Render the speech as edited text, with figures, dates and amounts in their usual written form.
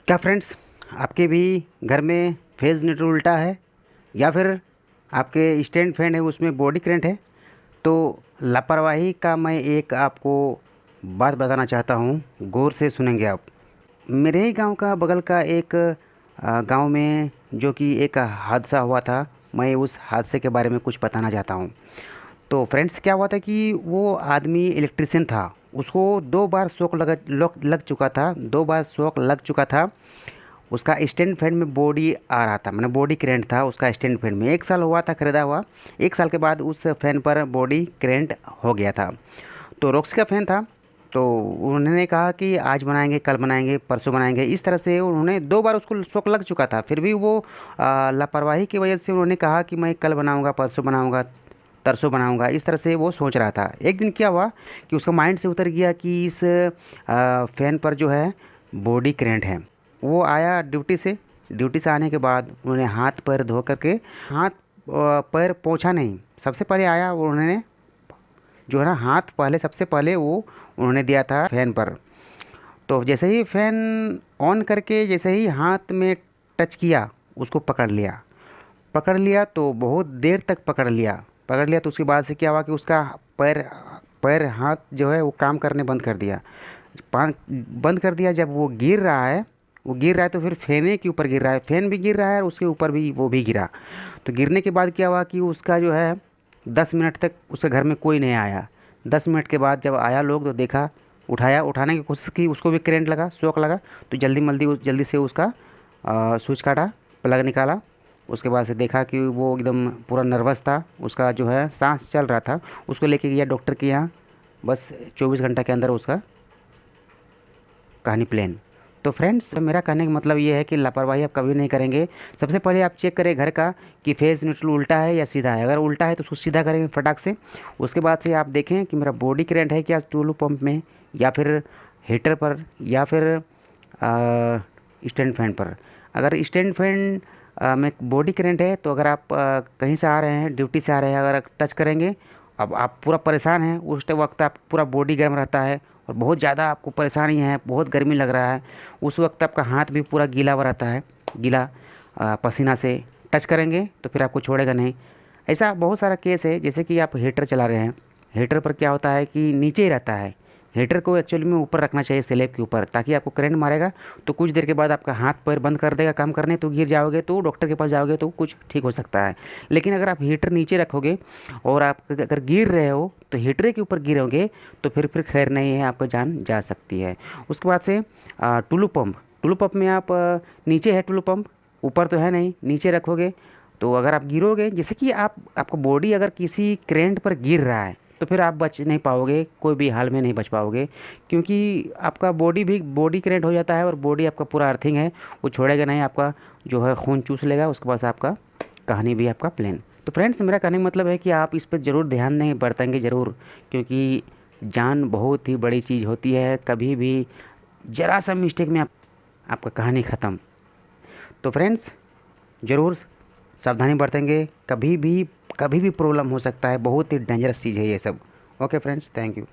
क्या फ्रेंड्स, आपके भी घर में फेज़ नीडल उल्टा है या फिर आपके स्टैंड फैन है उसमें बॉडी करंट है? तो लापरवाही का मैं एक आपको बात बताना चाहता हूँ, गौर से सुनेंगे आप। मेरे ही गांव का बगल का एक गांव में जो कि एक हादसा हुआ था, मैं उस हादसे के बारे में कुछ बताना चाहता हूँ। तो फ्रेंड्स, क्या हुआ था कि वो आदमी इलेक्ट्रिशियन था। उसको 2 बार शॉक लग चुका था, 2 बार शॉक लग चुका था। उसका स्टैंड फैन में बॉडी आ रहा था, मैंने बॉडी करेंट था उसका स्टैंड फैन में। 1 साल हुआ था खरीदा हुआ। 1 साल के बाद उस फैन पर बॉडी करेंट हो गया था। तो रॉक्स का फ़ैन था। तो उन्होंने कहा कि आज बनाएंगे, कल बनाएंगे, परसों बनाएंगे, इस तरह से उन्होंने 2 बार उसको शौक लग चुका था। फिर भी वो लापरवाही की वजह से उन्होंने कहा कि मैं कल बनाऊंगा, परसों बनाऊंगा, तरसों बनाऊंगा, इस तरह से वो सोच रहा था। एक दिन क्या हुआ कि उसका माइंड से उतर गया कि इस फ़ैन पर जो है बॉडी करंट है। वो आया ड्यूटी से। ड्यूटी से आने के बाद उन्होंने हाथ पैर धो करके, हाथ पैर पोंछा नहीं, सबसे पहले आया उन्होंने जो है ना, हाथ पहले, सबसे पहले वो उन्होंने दिया था फ़ैन पर। तो जैसे ही फ़ैन ऑन करके जैसे ही हाथ में टच किया, उसको पकड़ लिया। पकड़ लिया तो बहुत देर तक पकड़ लिया। पकड़ लिया तो उसके बाद से क्या हुआ कि उसका पैर पैर हाथ जो है वो काम करने बंद कर दिया। बंद कर दिया। जब वो गिर रहा है, वो गिर रहा है तो फिर फैन के ऊपर गिर रहा है, फैन भी गिर रहा है और उसके ऊपर भी वो भी गिरा। तो गिरने के बाद क्या हुआ कि उसका जो है 10 मिनट तक उसके घर में कोई नहीं आया। 10 मिनट के बाद जब आया लोग तो देखा, उठाया, उठाने की कोशिश की, उसको भी करंट लगा, शॉक लगा। तो जल्दी से उसका स्विच काटा, प्लग निकाला। उसके बाद से देखा कि वो एकदम पूरा नर्वस था, उसका जो है सांस चल रहा था। उसको लेके गया डॉक्टर के यहाँ। बस 24 घंटा के अंदर उसका कहानी प्लेन। तो फ्रेंड्स, मेरा कहने का मतलब ये है कि लापरवाही आप कभी नहीं करेंगे। सबसे पहले आप चेक करें घर का कि फेज़ न्यूट्रल उल्टा है या सीधा है। अगर उल्टा है तो उसको सीधा करेंगे फटाक से। उसके बाद से आप देखें कि मेरा बॉडी करंट है क्या टूलू पंप में, या फिर हीटर पर, या फिर स्टैंड फैन पर। अगर स्टैंड फैन में बॉडी करंट है तो अगर आप कहीं से आ रहे हैं, ड्यूटी से आ रहे हैं, अगर टच करेंगे, अब आप पूरा परेशान हैं, उस वक्त आप पूरा बॉडी गर्म रहता है और बहुत ज़्यादा आपको परेशानी है, बहुत गर्मी लग रहा है, उस वक्त आपका हाथ भी पूरा गीला हुआ रहता है, गीला पसीना से। टच करेंगे तो फिर आपको छोड़ेगा नहीं। ऐसा बहुत सारा केस है। जैसे कि आप हीटर चला रहे हैं, हीटर पर क्या होता है कि नीचे ही रहता है। हीटर को एक्चुअली में ऊपर रखना चाहिए, स्लैब के ऊपर, ताकि आपको करंट मारेगा तो कुछ देर के बाद आपका हाथ पैर बंद कर देगा काम करने, तो गिर जाओगे, तो डॉक्टर के पास जाओगे तो कुछ ठीक हो सकता है। लेकिन अगर आप हीटर नीचे रखोगे और आप अगर गिर रहे हो तो हीटर के ऊपर गिरोगे तो फिर खैर नहीं है, आपका जान जा सकती है। उसके बाद से टुलू पंप में आप नीचे है टुलू पंप, ऊपर तो है नहीं, नीचे रखोगे तो अगर आप गिरोगे, जैसे कि आपका बॉडी अगर किसी करंट पर गिर रहा है तो फिर आप बच नहीं पाओगे, कोई भी हाल में नहीं बच पाओगे, क्योंकि आपका बॉडी करंट हो जाता है और बॉडी आपका पूरा अर्थिंग है, वो छोड़ेगा नहीं, आपका जो है खून चूस लेगा। उसके बाद आपका कहानी भी आपका प्लेन। तो फ्रेंड्स, मेरा कहने का मतलब है कि आप इस पर ज़रूर ध्यान नहीं बरतेंगे ज़रूर, क्योंकि जान बहुत ही बड़ी चीज़ होती है। कभी भी ज़रा सा मिस्टेक में आपका कहानी ख़त्म। तो फ्रेंड्स, ज़रूर सावधानी बरतेंगे। कभी भी प्रॉब्लम हो सकता है, बहुत ही डेंजरस चीज़ है ये सब। Okay friends, thank you.